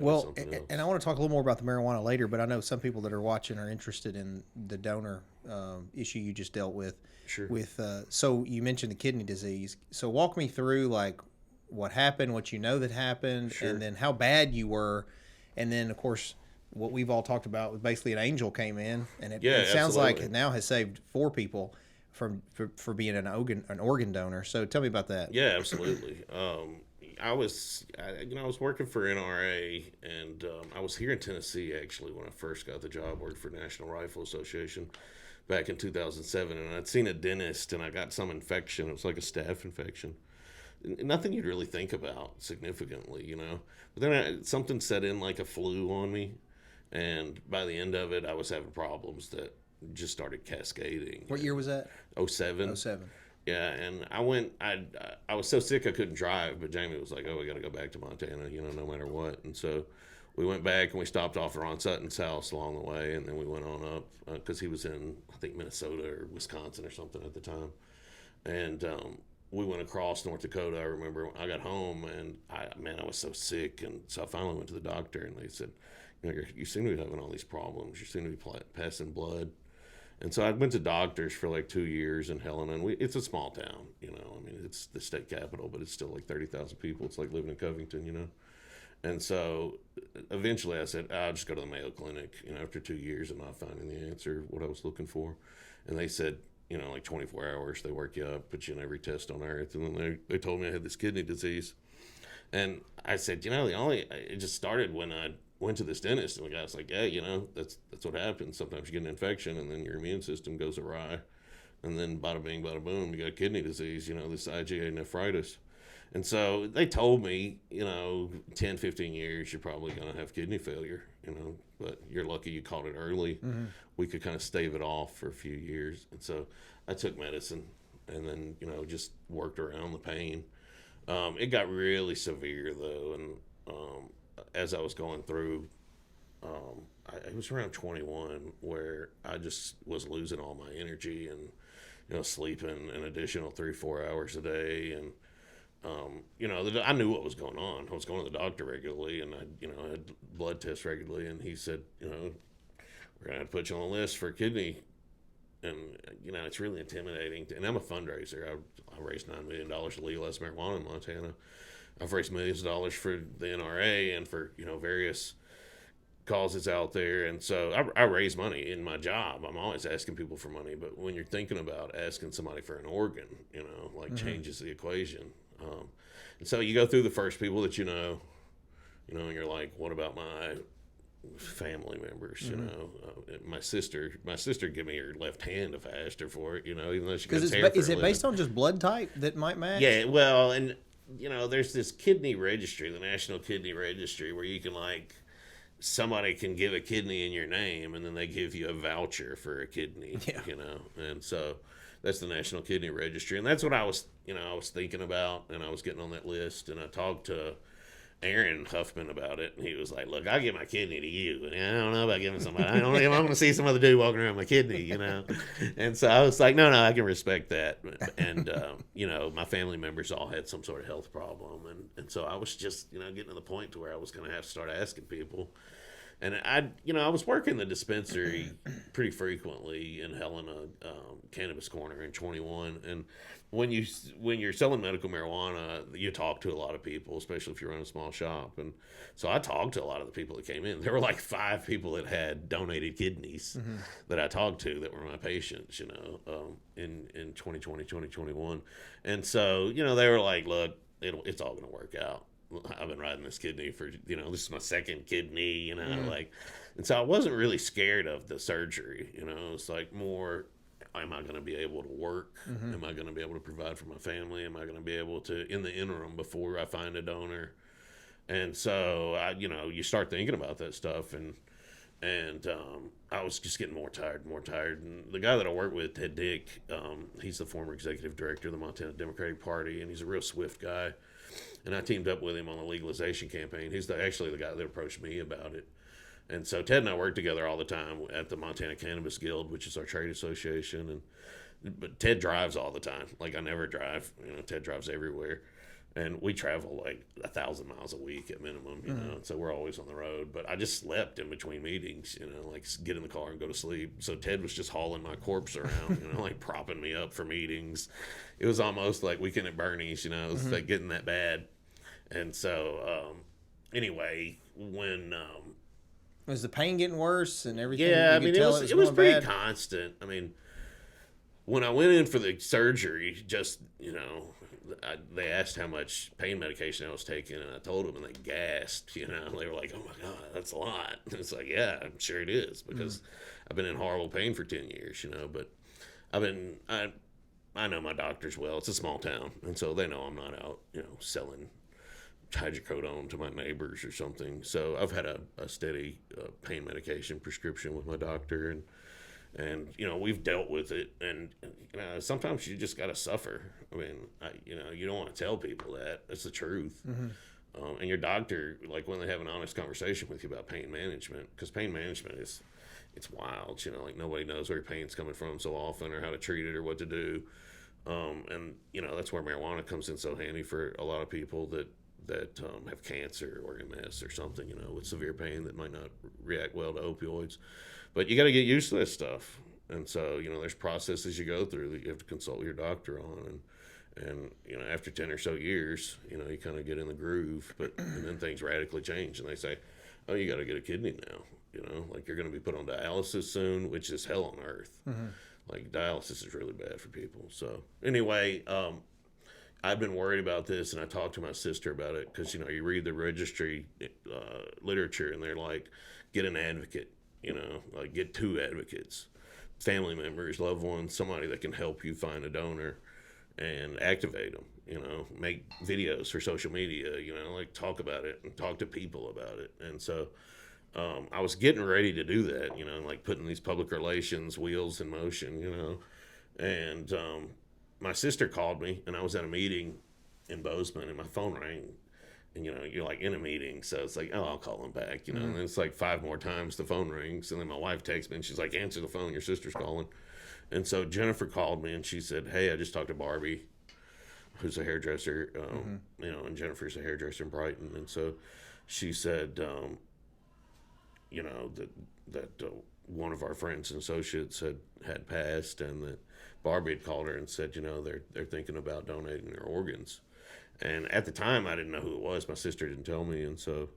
go to Well, something else. and I want to talk a little more about the marijuana later, but I know some people that are watching are interested in the donor issue you just dealt with. Sure. So you mentioned the kidney disease. So walk me through like what happened, what you know that happened, and Sure. then how bad you were, and then of course what we've all talked about was basically an angel came in, and it Yeah, sounds like absolutely. it now has saved 4 people for being an organ donor. So tell me about that. Yeah, absolutely. I was working for NRA, and I was here in Tennessee actually when I first got the job. Worked for National Rifle Association back in 2007, and I'd seen a dentist, and I got some infection. It was like a staph infection. Nothing you'd really think about significantly, you know. But then something set in like a flu on me, and by the end of it, I was having problems that just started cascading. What year was that? Oh 07. 07. Yeah, and I was so sick I couldn't drive, but Jamie was like, "Oh, we got to go back to Montana, you know, no matter what." And so we went back and we stopped off at Ron Sutton's house along the way, and then we went on up because he was in I think Minnesota or Wisconsin or something at the time, and we went across North Dakota. I remember I got home and I was so sick, and so I finally went to the doctor, and they said, "You know, you seem to be having all these problems. You seem to be passing blood." And so I went to doctors for like 2 years in Helena, and it's a small town, you know. I mean, it's the state capital, but it's still like 30,000 people. It's like living in Covington, you know. And so eventually I said, I'll just go to the Mayo Clinic, you know, after 2 years of not finding the answer, what I was looking for. And they said, you know, like 24 hours, they work you up, put you in every test on earth. And then they told me I had this kidney disease. And I said, you know, it just started when I went to this dentist, and the guy was like, yeah, you know, that's what happens. Sometimes you get an infection, and then your immune system goes awry, and then bada bing, bada boom, you got kidney disease, you know, this IgA nephritis. And so they told me, you know, 10, 15 years, you're probably going to have kidney failure, you know, but you're lucky you caught it early. Mm-hmm. We could kind of stave it off for a few years. And so I took medicine and then, you know, just worked around the pain. It got really severe, though. And as I was going through, it was around 21 where I just was losing all my energy and, you know, sleeping an additional 3-4 hours a day. And you know, I knew what was going on. I was going to the doctor regularly, and I had blood tests regularly, and he said, you know, we're gonna have to put you on the list for kidney, and you know, it's really intimidating. And I'm a fundraiser. I raised $9 million to legalize marijuana in Montana. I've raised millions of dollars for the NRA and for, you know, various causes out there, and so I raise money in my job. I'm always asking people for money, but when you're thinking about asking somebody for an organ, you know, like Mm-hmm. changes the equation. And so you go through the first people that you know, and you're like, what about my family members? Mm-hmm. You know, my sister gave me her left hand if I asked her for it. You know, even though she Because cuts hair for is a it based living. on just blood type that might match? Yeah, well, and you know, there's this kidney registry, the National Kidney Registry, where you can like somebody can give a kidney in your name, and then they give you a voucher for a kidney. Yeah. You know, and so that's the National Kidney Registry, and that's what I was thinking about, and I was getting on that list, and I talked to Aaron Huffman about it, and he was like, "Look, I'll give my kidney to you, and I don't know about giving somebody. I don't know if I'm going to see some other dude walking around with my kidney, you know." And so I was like, "No, I can respect that." And you know, my family members all had some sort of health problem, and so I was just, you know, getting to the point to where I was going to have to start asking people. And I was working the dispensary pretty frequently in Helena, Cannabis Corner in 21. And when you're selling medical marijuana, you talk to a lot of people, especially if you run a small shop. And so I talked to a lot of the people that came in. There were like 5 people that had donated kidneys Mm-hmm. that I talked to that were my patients, you know, in 2020, 2021. And so, you know, they were like, "Look, it's all going to work out. I've been riding this kidney for, you know, this is my second kidney, you know," like, and so I wasn't really scared of the surgery, you know. It's like more, am I going to be able to work? Mm-hmm. Am I going to be able to provide for my family? Am I going to be able to, in the interim, before I find a donor? And so, you start thinking about that stuff, and I was just getting more tired. And the guy that I work with, Ted Dick, he's the former executive director of the Montana Democratic Party, and he's a real swift guy. And I teamed up with him on the legalization campaign. He's actually the guy that approached me about it. And so Ted and I work together all the time at the Montana Cannabis Guild, which is our trade association. But Ted drives all the time. Like, I never drive. You know, Ted drives everywhere. And we travel like 1,000 miles a week at minimum, you know, so we're always on the road. But I just slept in between meetings, you know, like get in the car and go to sleep. So Ted was just hauling my corpse around, you know, like propping me up for meetings. It was almost like Weekend at Bernie's, you know, it was like getting that bad. And so, anyway, when Was the pain getting worse and everything? yeah, You I could mean, tell it was going pretty bad? constant. I mean, when I went in for the surgery, just, you know, they asked how much pain medication I was taking, and I told them, and they gasped, you know. They were like, oh my God, that's a lot. And it's like, yeah, I'm sure it is, because I've been in horrible pain for 10 years, you know, but I know my doctors well. It's a small town, and so they know I'm not out, you know, selling hydrocodone to my neighbors or something. So I've had a steady pain medication prescription with my doctor, and you know, we've dealt with it, and sometimes you just gotta suffer. I mean, you know, you don't want to tell people that. That's the truth. And your doctor, like when they have an honest conversation with you about pain management, because pain management is, it's wild. You know, like nobody knows where your pain's coming from so often, or how to treat it, or what to do. And you know, that's where marijuana comes in so handy for a lot of people that have cancer or MS or something, you know, with severe pain that might not react well to opioids. But you got to get used to this stuff. And so, you know, there's processes you go through that you have to consult with your doctor on. And you know, after 10 or so years, you know, you kind of get in the groove. But and then things radically change, and they say, oh, you got to get a kidney now. You know, like you're going to be put on dialysis soon, which is hell on earth. Like dialysis is really bad for people. So anyway, I've been worried about this, and I talked to my sister about it, because, you know, you read the registry literature, and they're like, get an advocate, you know, like get 2 advocates, family members, loved ones, somebody that can help you find a donor and activate them, you know, make videos for social media, you know, like talk about it and talk to people about it. And so I was getting ready to do that, you know, like putting these public relations wheels in motion, you know, and my sister called me, and I was at a meeting in Bozeman, and my phone rang, and you know, you're like in a meeting, so it's like, oh, I'll call him back, you know. And it's like 5 more times the phone rings, and then my wife texts me, and she's like, answer the phone, your sister's calling. And so Jennifer called me, and she said, hey, I just talked to Barbie, who's a hairdresser, you know, and Jennifer's a hairdresser in Brighton. And so she said, you know, that one of our friends and associates had passed, and that Barbie had called her and said, you know, they're thinking about donating their organs. And at the time, I didn't know who it was. My sister didn't tell me, and so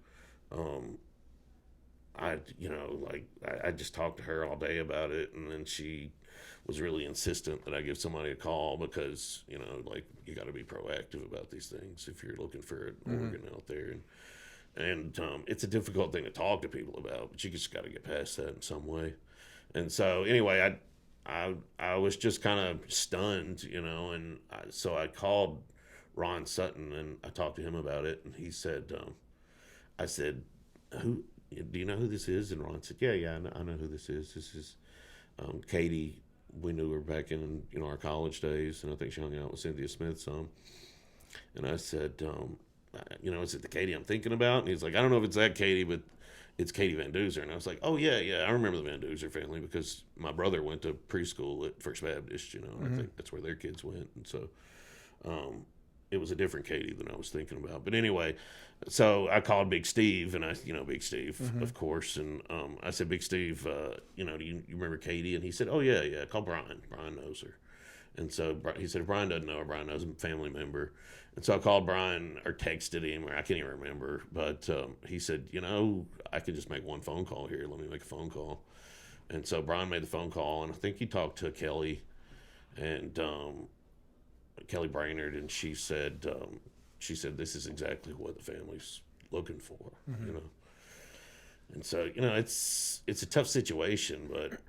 you know, like I just talked to her all day about it, and then she was really insistent that I give somebody a call, because, you know, like you got to be proactive about these things if you're looking for an organ out there. And it's a difficult thing to talk to people about, but you just got to get past that in some way. And so anyway, I was just kind of stunned, you know, and so I called Ron Sutton, and I talked to him about it, and he said, I said, who do you know who this is? And Ron said, yeah, I know who this is. This is Katie. We knew her back in, you know, our college days, and I think she hung out with Cynthia Smith some. And I said, you know, is it the Katie I'm thinking about? And he's like, I don't know if it's that Katie, but it's Katie Van Duzer. And I was like, oh, yeah, I remember the Van Duzer family, because my brother went to preschool at First Baptist, you know, and I think that's where their kids went. And so it was a different Katie than I was thinking about. But anyway, so I called Big Steve, and you know, Big Steve, of course. And I said, Big Steve, you know, do you remember Katie? And he said, oh, yeah, call Brian. Brian knows her. And so he said, if Brian doesn't know her, Brian knows a family member. And so I called Brian, or texted him, or I can't even remember. But he said, you know, I could just make one phone call here. Let me make a phone call. And so Brian made the phone call, and I think he talked to Kelly, and Kelly Brainerd, and she said, this is exactly what the family's looking for, you know. And so, you know, it's a tough situation, but,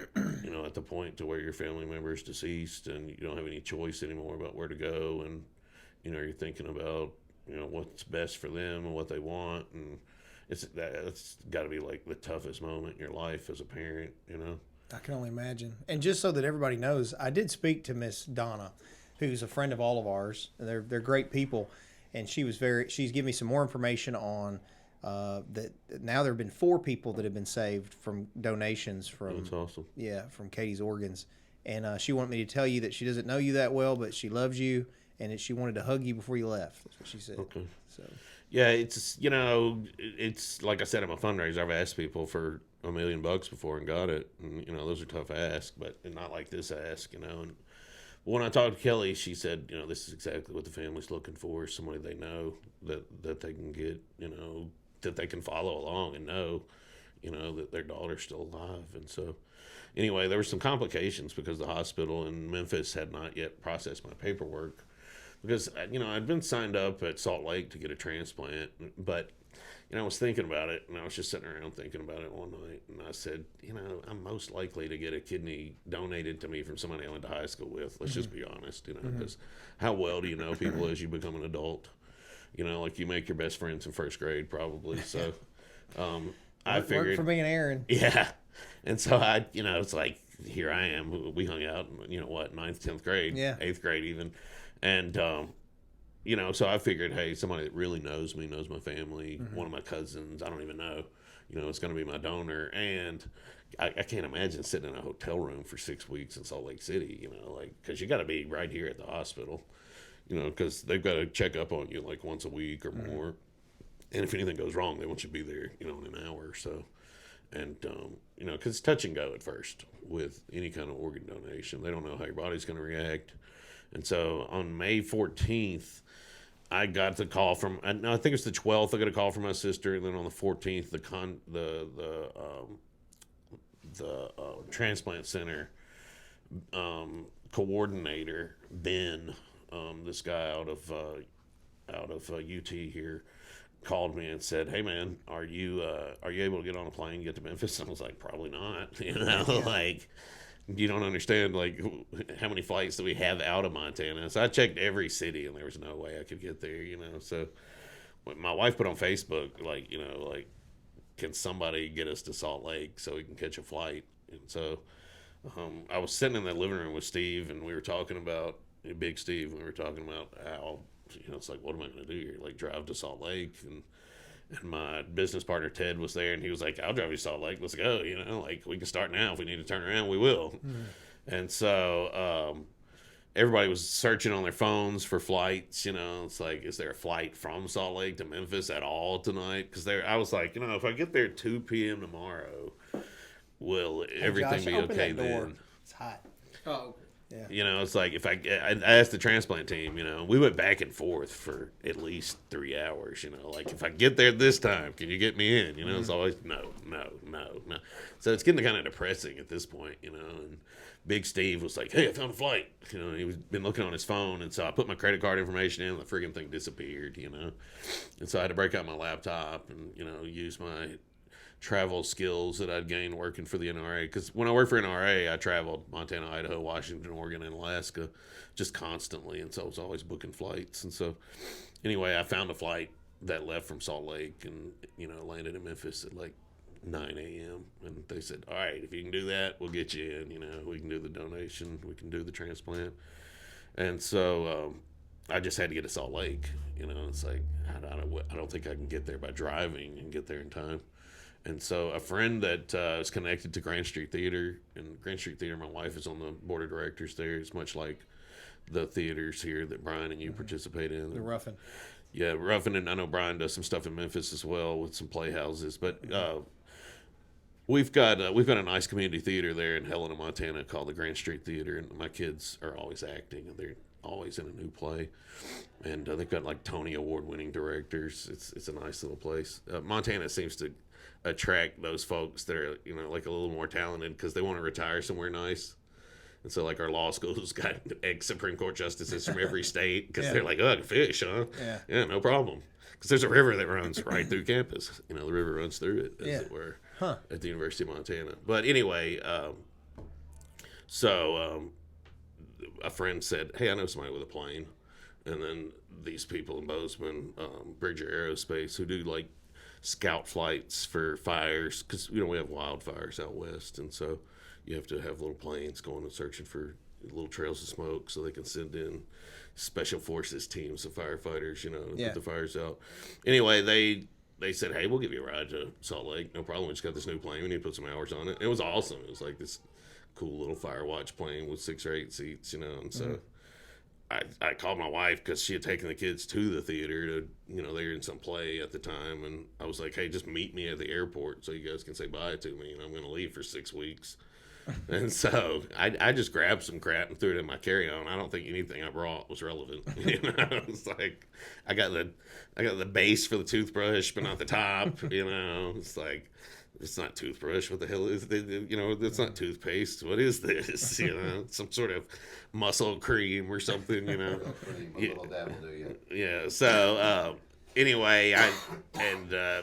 you know, at the point to where your family member is deceased, and you don't have any choice anymore about where to go, and, you know, you're thinking about, you know, what's best for them and what they want, and that's got to be like the toughest moment in your life as a parent, you know. I can only imagine. And just so that everybody knows, I did speak to Miss Donna, who's a friend of all of ours. They're great people, and she's given me some more information on that. Now there have been 4 people that have been saved from donations from. That's awesome. Yeah, from Katie's organs, and she wanted me to tell you that she doesn't know you that well, but she loves you, and she wanted to hug you before you left. That's what she said. Okay. So Yeah, it's like I said at my fundraiser, I've asked people for $1 million before and got it. And, those are tough asks, but not like this ask, And when I talked to Kelly, she said, this is exactly what the family's looking for, somebody they know that they can get, that they can follow along and know, that their daughter's still alive. And so, anyway, there were some complications because the hospital in Memphis had not yet processed my paperwork. Because, I'd been signed up at Salt Lake to get a transplant, but, I was thinking about it, and I was just sitting around thinking about it one night, and I said, I'm most likely to get a kidney donated to me from somebody I went to high school with. Let's just be honest, because how well do you know people as you become an adult? Like you make your best friends in first grade, probably. So I figured. Work for being Aaron. Yeah. And so it's like, here I am. We hung out, ninth, 10th grade, 8th grade even. And, so I figured, hey, somebody that really knows me, knows my family, one of my cousins, I don't even know, it's going to be my donor. And I can't imagine sitting in a hotel room for 6 weeks in Salt Lake City, because you got to be right here at the hospital, because they've got to check up on you like once a week or more. And if anything goes wrong, they want you to be there, in an hour or so. And, because it's touch and go at first with any kind of organ donation. They don't know how your body's going to react. And so on May 14th, I got the call from, I think it's the 12th, I got a call from my sister. And then on the 14th, the transplant center coordinator, Ben, this guy out of UT here, called me and said, "Hey man, are you able to get on a plane and get to Memphis?" And I was like, "Probably not." Like, you don't understand like how many flights do we have out of Montana. So I checked every city and there was no way I could get there. So my wife put on Facebook like, can somebody get us to Salt Lake so we can catch a flight? And so I was sitting in the living room with Steve, and we were talking about Big Steve. And we were talking about how, it's like, what am I going to do here? Like, drive to Salt Lake? And my business partner, Ted, was there, and he was like, I'll drive you to Salt Lake. Let's go. Like, we can start now. If we need to turn around, we will. And so everybody was searching on their phones for flights. It's like, is there a flight from Salt Lake to Memphis at all tonight? Because I was like, if I get there at 2 p.m. tomorrow, will everything Josh, be open okay that door. then? It's hot. Oh, Yeah. It's like if I asked the transplant team, we went back and forth for at least 3 hours, like if I get there this time, can you get me in? It's always no. So it's getting kind of depressing at this point, and Big Steve was like, hey, I found a flight. He's been looking on his phone. And so I put my credit card information in, and the friggin' thing disappeared, And so I had to break out my laptop and, use my travel skills that I'd gained working for the NRA. Because when I worked for NRA, I traveled Montana, Idaho, Washington, Oregon, and Alaska just constantly. And so I was always booking flights. And so anyway, I found a flight that left from Salt Lake and, landed in Memphis at like 9 a.m. And they said, all right, if you can do that, we'll get you in. We can do the donation. We can do the transplant. And so I just had to get to Salt Lake. It's like, I don't think I can get there by driving and get there in time. And so a friend that is connected to Grand Street Theater, and Grand Street Theater, my wife is on the board of directors there. It's much like the theaters here that Brian and you participate in. The Ruffin. Yeah, Ruffin, and I know Brian does some stuff in Memphis as well with some playhouses. But we've got a nice community theater there in Helena, Montana called the Grand Street Theater, and my kids are always acting, and they're always in a new play. And they've got like Tony Award-winning directors. It's a nice little place. Montana seems to attract those folks that are like a little more talented because they want to retire somewhere nice. And so like our law school's got ex-Supreme Court justices from every state because they're like, oh, I can fish, huh? Yeah, no problem. Because there's a river that runs right through campus. The river runs through it, as it were, at the University of Montana. But anyway, so a friend said, hey, I know somebody with a plane. And then these people in Bozeman, Bridger Aerospace, who do like scout flights for fires, because we have wildfires out west, and so you have to have little planes going and searching for little trails of smoke so they can send in special forces teams of firefighters, to put the fires out. Anyway, they said, hey, we'll give you a ride to Salt Lake, no problem. We just got this new plane, we need to put some hours on it. It was awesome. It was like this cool little Firewatch plane with 6 or 8 seats, and so I called my wife because she had taken the kids to the theater to, they were in some play at the time. And I was like, hey, just meet me at the airport so you guys can say bye to me. And I'm going to leave for 6 weeks. And so I just grabbed some crap and threw it in my carry-on. I don't think anything I brought was relevant. It's like I got the base for the toothbrush, but not the top. It's like, it's not toothbrush. What the hell is it? It's not toothpaste. What is this? Some sort of muscle cream or something. Cream, a little dab will do you. Yeah. So anyway,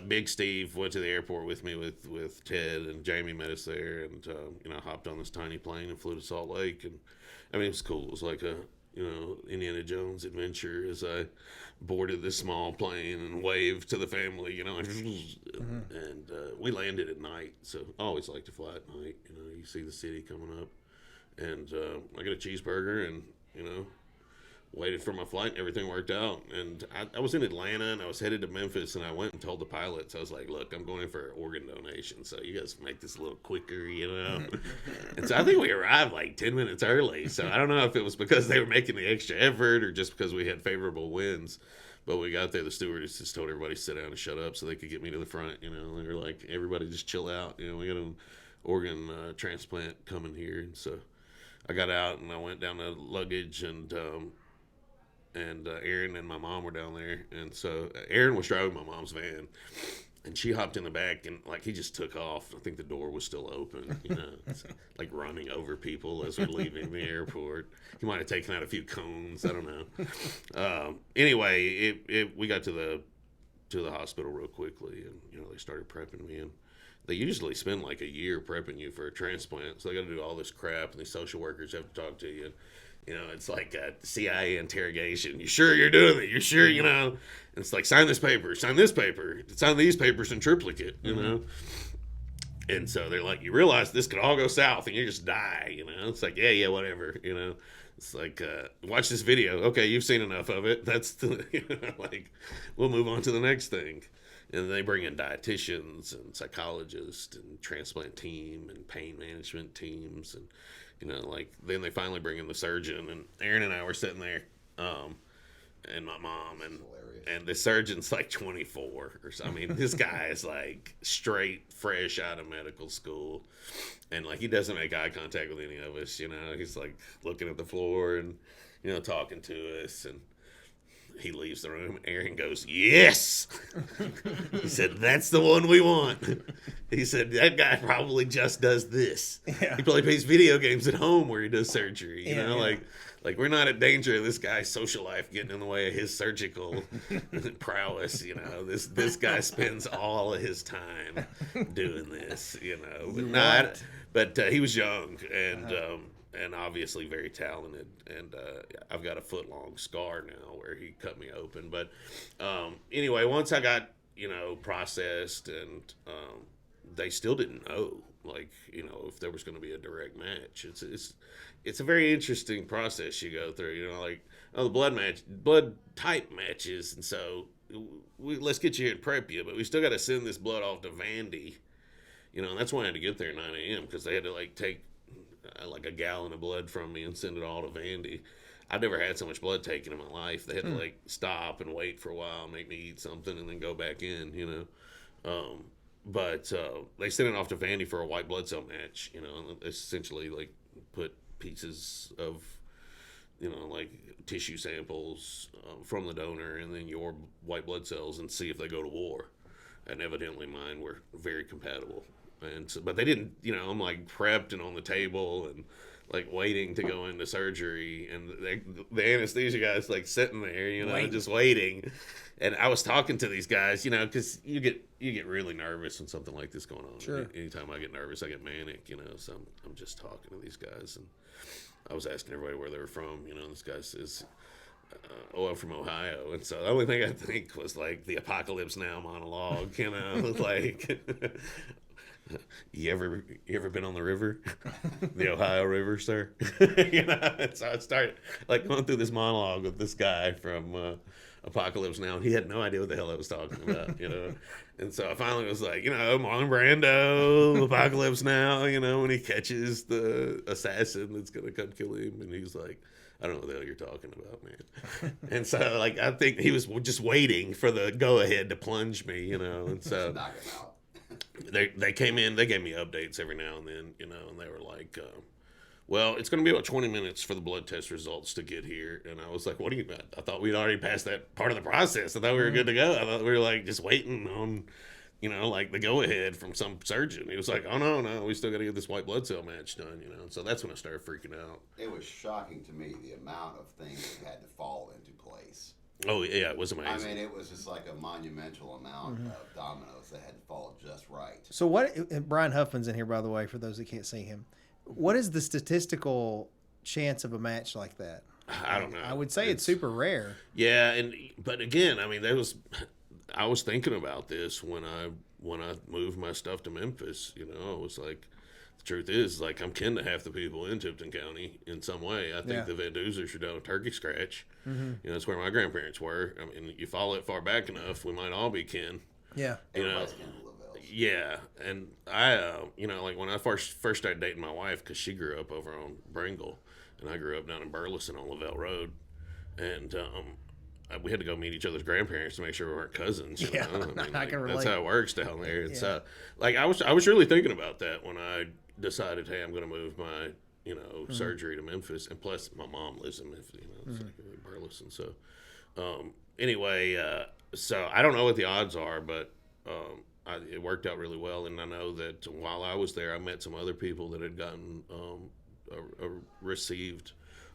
Big Steve went to the airport with me with Ted, and Jamie met us there, and hopped on this tiny plane and flew to Salt Lake, and I mean it was cool. It was like a Indiana Jones adventure as I boarded this small plane and waved to the family, and we landed at night. So I always like to fly at night. You see the city coming up, and I got a cheeseburger and waited for my flight and everything worked out. And I was in Atlanta and I was headed to Memphis, and I went and told the pilots, I was like, look, I'm going in for an organ donation, so you guys make this a little quicker, And so I think we arrived like 10 minutes early. So I don't know if it was because they were making the extra effort or just because we had favorable winds. But we got there, the stewardess just told everybody to sit down and shut up so they could get me to the front. They were like, everybody just chill out. We got an organ transplant coming here. And so I got out and I went down to luggage, and Aaron and my mom were down there, and so Aaron was driving my mom's van, and she hopped in the back, and like he just took off. I think the door was still open, like running over people as we're leaving the airport. He might have taken out a few cones. I don't know. Anyway, we got to the hospital real quickly, and they started prepping me, and they usually spend like a year prepping you for a transplant, so they got to do all this crap, and these social workers have to talk to you. It's like a CIA interrogation. You sure you're doing it? You sure, And it's like, sign this paper, sign these papers in triplicate, And so they're like, you realize this could all go south and you just die, It's like, yeah, whatever, It's like, watch this video. Okay, you've seen enough of it. That's, like, we'll move on to the next thing. And they bring in dietitians and psychologists and transplant team and pain management teams, and then they finally bring in the surgeon, and Aaron and I were sitting there, and my mom, and the surgeon's like 24 or so. I mean, this guy is like straight fresh out of medical school, and like he doesn't make eye contact with any of us. He's like looking at the floor and talking to us, and he leaves the room. Aaron goes, yes. He said, that's the one we want. He said, that guy probably just does this. Yeah. He probably plays video games at home where he does surgery. You know, like we're not in danger of this guy's social life getting in the way of his surgical prowess. This guy spends all of his time doing this. But he was young and obviously very talented, and I've got a foot-long scar now where he cut me open. But anyway, once I got, processed, and they still didn't know, if there was going to be a direct match. It's a very interesting process you go through, the blood type matches, and so let's get you here and prep you, but we still got to send this blood off to Vandy, and that's why I had to get there at 9 a.m. because they had to, take like a gallon of blood from me and send it all to Vandy. I've never had so much blood taken in my life. They had to stop and wait for a while, make me eat something, and then go back in, But they sent it off to Vandy for a white blood cell match, and essentially put pieces of, tissue samples from the donor and then your white blood cells and see if they go to war. And evidently mine were very compatible. And so, but they didn't, I'm prepped and on the table and waiting to go into surgery, and the anesthesia guy's sitting there, just waiting. And I was talking to these guys, because you get really nervous when something like this going on. Sure. Anytime I get nervous, I get manic, so I'm just talking to these guys, and I was asking everybody where they were from. This guy says, I'm from Ohio. And so the only thing I think was the Apocalypse Now monologue, You ever been on the river? The Ohio River, sir? And so I started going through this monologue with this guy from Apocalypse Now, and he had no idea what the hell I was talking about, And so I finally was Marlon Brando, Apocalypse Now, when he catches the assassin that's gonna come kill him, and he's like, I don't know what the hell you're talking about, man. And so, like, I think he was just waiting for the go-ahead to plunge me, you know. And so Knock him out. they came in, they gave me updates every now and then, you know, and they were like, well, it's going to be about 20 minutes for the blood test results to get here. And I was like, what do you, I thought we'd already passed that part of the process. I thought we were good to go. I thought we were like just waiting on, you know, like the go ahead from some surgeon. He was like, oh, no, we still got to get this white blood cell match done, you know. And so that's when I started freaking out. It was shocking to me the amount of things that had to fall into place. Oh, yeah, it was amazing. I mean, it was just like a monumental amount of dominoes that had to fall just right. So what? Brian Huffman's in here, by the way, for those that can't see him. What is the statistical chance of a match like that? I don't know. I would say it's super rare. Yeah, but again, I mean, I was thinking about this when I moved my stuff to Memphis. You know, I was like, the truth is, like, I'm kin to half the people in Tipton County in some way. I think the Van Duzers are down a turkey scratch. You know, that's where my grandparents were. I mean, you follow it far back enough, we might all be kin. Yeah. You know. Everybody's kin to Lavelle's. Yeah, and I, you know, like when I first started dating my wife, because she grew up over on Bringle, and I grew up down in Burleson on Lavelle Road, and we had to go meet each other's grandparents to make sure we weren't cousins. You know? I mean, I can relate. that's how it works down there. And so, like, I was really thinking about that when I decided, hey, I'm going to move my, you know, surgery to Memphis, and plus my mom lives in Memphis, you know, it's like in Burleson. So, anyway, so I don't know what the odds are, but it worked out really well, and I know that while I was there, I met some other people that had gotten received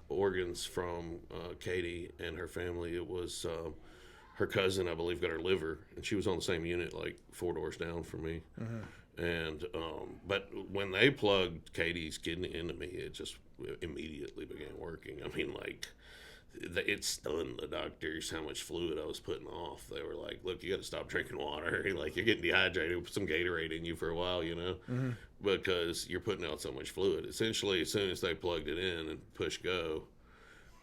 organs from Katie and her family. It was her cousin, I believe, got her liver, and she was on the same unit, like 4 doors down from me. And but when they plugged Katie's kidney into me, it just immediately began working. I mean, like, it stunned the doctors how much fluid I was putting off. They were like, look, you got to stop drinking water. Like, you're getting dehydrated. Put some Gatorade in you for a while, you know, because you're putting out so much fluid. Essentially, as soon as they plugged it in and push go,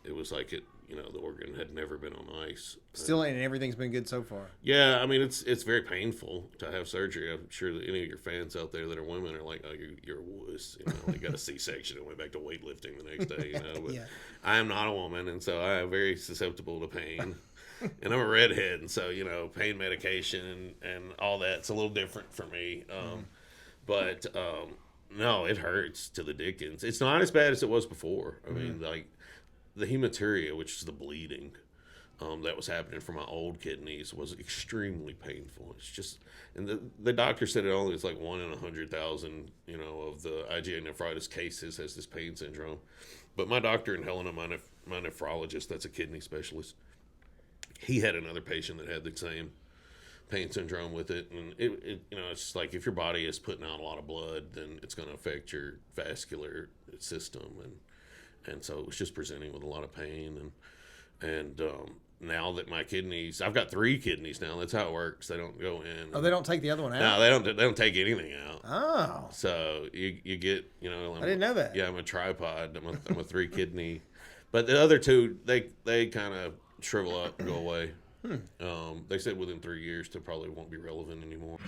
it was like you know, the organ had never been on ice. Still, and everything's been good so far. Yeah, I mean, it's very painful to have surgery. I'm sure that any of your fans out there that are women are like, oh, you're a wuss. You know, you got a C-section and went back to weightlifting the next day, you know. But I am not a woman, and so I am very susceptible to pain. And I'm a redhead, and so, you know, pain medication and all that's a little different for me. But no, it hurts to the dickens. It's not as bad as it was before. I mean, like, the hematuria, which is the bleeding that was happening from my old kidneys, was extremely painful. It's just, and the doctor said it only is like 1 in 100,000, you know, of the IgA nephritis cases has this pain syndrome. But my doctor in Helena, my nephrologist, that's a kidney specialist, he had another patient that had the same pain syndrome with it, and it you know, it's just like, if your body is putting out a lot of blood, then it's going to affect your vascular system, and so it was just presenting with a lot of pain, and now that my kidneys, I've got 3 kidneys now. That's how it works. They don't go in. Oh, they don't take the other one out? No, they don't take anything out. Oh. So you get, you know. I didn't know that. Yeah, I'm a tripod. I'm a 3 kidney, but the other 2 they kind of shrivel up and go away. They said within 3 years they probably won't be relevant anymore.